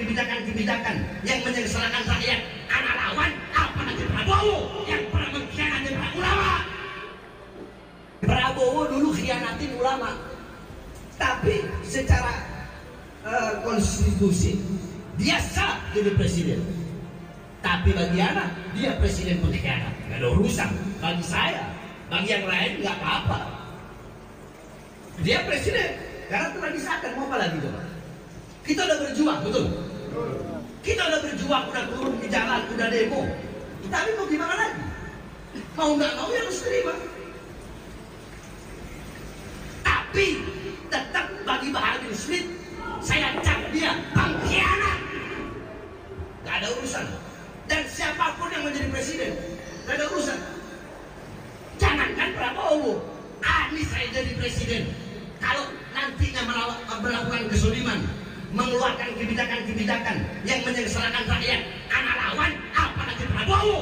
kebijakan-kebijakan yang menyengsarakan rakyat, anak lawan apalagi Prabowo yang pernah mengkhianati para ulama. Prabowo dulu khianatin ulama, tapi secara konstitusi dia sah jadi presiden. Tapi bagi anak dia presiden pengkhianat, nggak ada urusan. Bagi saya, bagi yang lain nggak apa-apa. Dia presiden karena telah disahkan, mau apa lagi coba? Kita udah berjuang, betul? Kita udah berjuang, udah turun di jalan, udah demo. Tapi mau gimana lagi? Mau nggak mau ya harus terima. Tapi tetap bagi Bahar bin Smith, saya cap dia pengkhianat. Gak ada urusan. Dan siapapun yang menjadi presiden, gak ada urusan. Jangankan Prabowo, Anies saya jadi presiden. Kalau nantinya melakukan kesuliman, mengeluarkan kebijakan-kebijakan yang menyengsarakan rakyat, anak lawan apalagi Prabowo.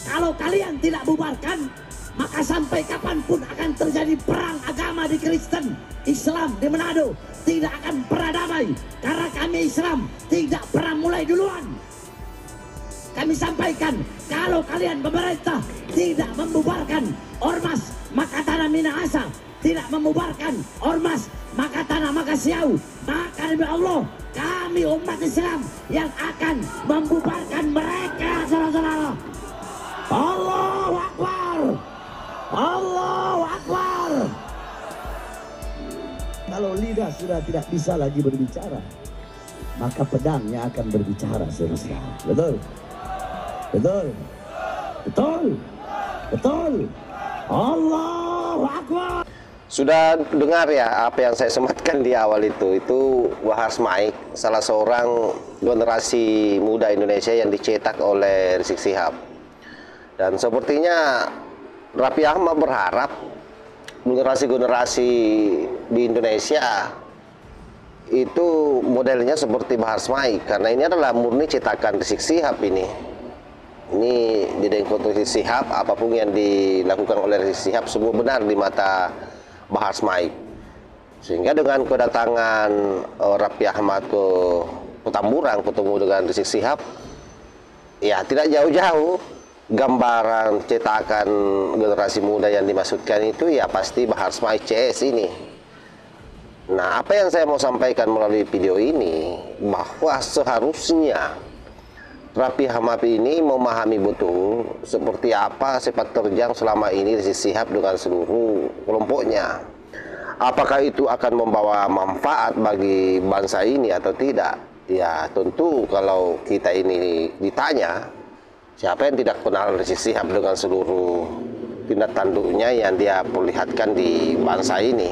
Kalau kalian tidak bubarkan, maka sampai kapanpun akan terjadi perang agama di Kristen, Islam di Manado tidak akan pernah damai, karena kami Islam tidak pernah mulai duluan. Kami sampaikan, kalau kalian pemerintah tidak membubarkan ormas Makatana Minahasa, tidak membubarkan ormas Makatana Makasiau, maka demi Allah kami umat Islam yang akan membubarkan mereka, saudara-saudara. Allahu Akbar, Allahu Akbar. Kalau lidah sudah tidak bisa lagi berbicara, maka pedangnya akan berbicara, saudara-saudara. Betul? Betul? Betul? Betul? Allahu Akbar. Sudah dengar ya apa yang saya sematkan di awal itu Bahar Smaik, salah seorang generasi muda Indonesia yang dicetak oleh Rizik Syihab. Dan sepertinya Raffi Ahmad berharap generasi-generasi di Indonesia itu modelnya seperti Bahar Smaik, karena ini adalah murni cetakan Rizik Syihab ini. Ini didengkot Rizik Syihab, apapun yang dilakukan oleh Rizik Syihab semua benar di mata Bahar Smaik. Sehingga dengan kedatangan Raffi Ahmad ke Petamburan ketemu dengan Rizik Syihab, ya tidak jauh-jauh gambaran cetakan generasi muda yang dimaksudkan itu ya pasti Bahar Smaik CS ini. Nah, apa yang saya mau sampaikan melalui video ini, bahwa seharusnya Raffi Ahmad ini memahami betul seperti apa sepak terjang selama ini Rizik Syihab dengan seluruh kelompoknya. Apakah itu akan membawa manfaat bagi bangsa ini atau tidak? Ya tentu kalau kita ini ditanya, siapa yang tidak kenal Rizik Syihab dengan seluruh tindak tanduknya yang dia perlihatkan di bangsa ini?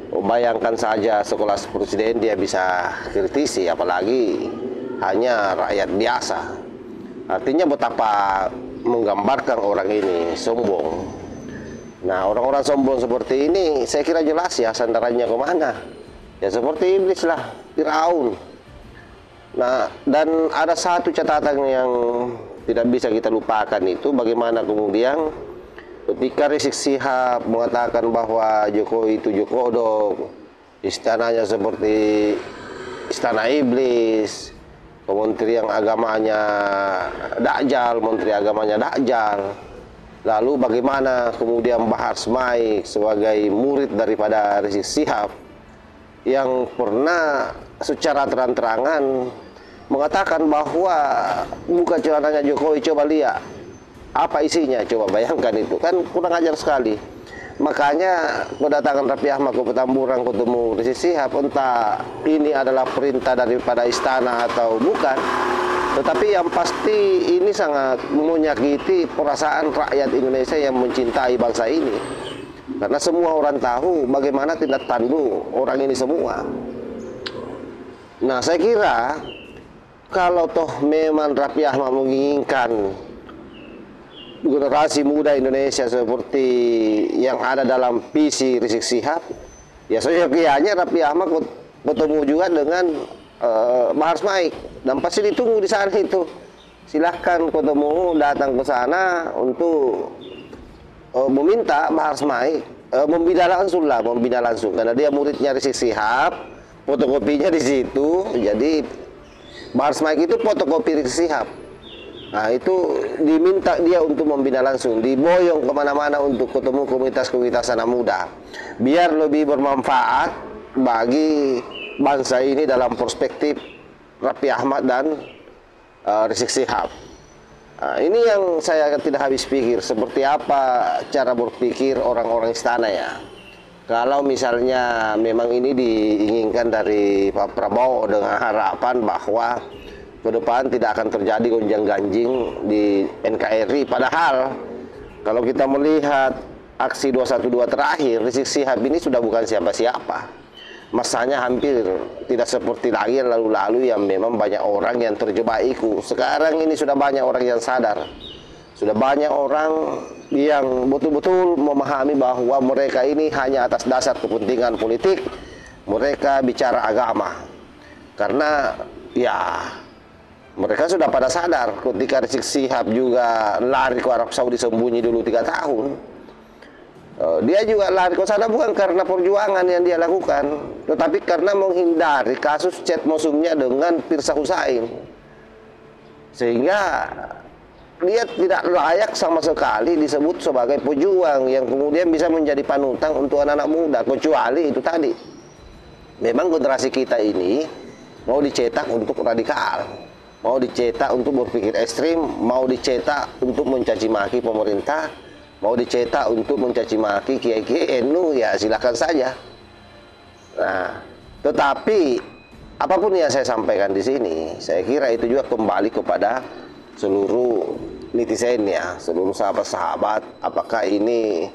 Bayangkan saja sekelas presiden dia bisa kritisi, apalagi hanya rakyat biasa. Artinya betapa menggambarkan orang ini sombong. Nah, orang-orang sombong seperti ini saya kira jelas ya sandarannya kemana. Ya seperti iblis lah, Firaun. Nah, dan ada satu catatan yang tidak bisa kita lupakan, itu bagaimana kemudian ketika Rizik Syihab mengatakan bahwa Jokowi itu Jokodok, istananya seperti istana iblis, Kementerian Agamanya Dajjal, Menteri Agamanya Dajjal. Lalu bagaimana kemudian Bahar Smaik sebagai murid daripada Rizik Syihab yang pernah secara terang-terangan mengatakan bahwa buka celananya Jokowi, coba lihat apa isinya, coba bayangkan, itu kan kurang ajar sekali. Makanya kedatangan Raffi Ahmad ke Petamburan ketemu Rizik Syihab, entah ini adalah perintah daripada istana atau bukan, tetapi yang pasti ini sangat menyakiti perasaan rakyat Indonesia yang mencintai bangsa ini. Karena semua orang tahu bagaimana tindak tanduk orang ini semua. Nah, saya kira kalau toh memang Raffi Ahmad menginginkan generasi muda Indonesia seperti yang ada dalam visi Rizik Syihab, ya seyogianya Raffi Ahmad bertemu juga dengan Bahar Smaik, dan pasti ditunggu di sana itu. Silahkan ketemu, datang ke sana untuk meminta Bahar Smaik membina langsung karena dia muridnya Rizik Syihab, fotokopinya di situ. Jadi Bahar Smaik itu fotokopi Rizik Sihab. Nah, itu diminta dia untuk membina langsung, diboyong kemana-mana untuk ketemu komunitas-komunitas anak muda, biar lebih bermanfaat bagi bangsa ini dalam perspektif Raffi Ahmad dan Rizik Sihab. Nah, ini yang saya tidak habis pikir, seperti apa cara berpikir orang-orang istana ya. Kalau misalnya memang ini diinginkan dari Pak Prabowo dengan harapan bahwa ke depan tidak akan terjadi gonjang-ganjing di NKRI. Padahal kalau kita melihat aksi 212 terakhir, Rizik Sihab ini sudah bukan siapa-siapa. Masanya hampir tidak seperti lagi yang lalu-lalu yang memang banyak orang yang terjebak iku. Sekarang ini sudah banyak orang yang sadar. Sudah banyak orang yang betul-betul memahami bahwa mereka ini hanya atas dasar kepentingan politik. Mereka bicara agama. Karena ya mereka sudah pada sadar ketika Rizik Sihab juga lari ke Arab Saudi sembunyi dulu 3 tahun. Dia juga lari ke sana bukan karena perjuangan yang dia lakukan, tetapi karena menghindari kasus chat mesumnya dengan Pirsa Husain. Sehingga dia tidak layak sama sekali disebut sebagai pejuang yang kemudian bisa menjadi panutan untuk anak-anak muda. Kecuali itu tadi, memang generasi kita ini mau dicetak untuk radikal, mau dicetak untuk berpikir ekstrim, mau dicetak untuk mencaci maki pemerintah, mau dicetak untuk mencaci maki kiai-kiai NU, ya silakan saja. Nah, tetapi apapun yang saya sampaikan di sini, saya kira itu juga kembali kepada seluruh netizen ya, seluruh sahabat-sahabat, apakah ini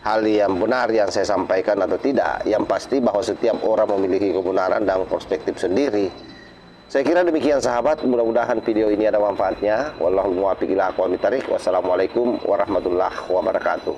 hal yang benar yang saya sampaikan atau tidak. Yang pasti bahwa setiap orang memiliki kebenaran dan perspektif sendiri. Saya kira demikian sahabat, mudah-mudahan video ini ada manfaatnya. Wallahul muwaffiq ila aqwamit thariq. Wassalamualaikum warahmatullahi wabarakatuh.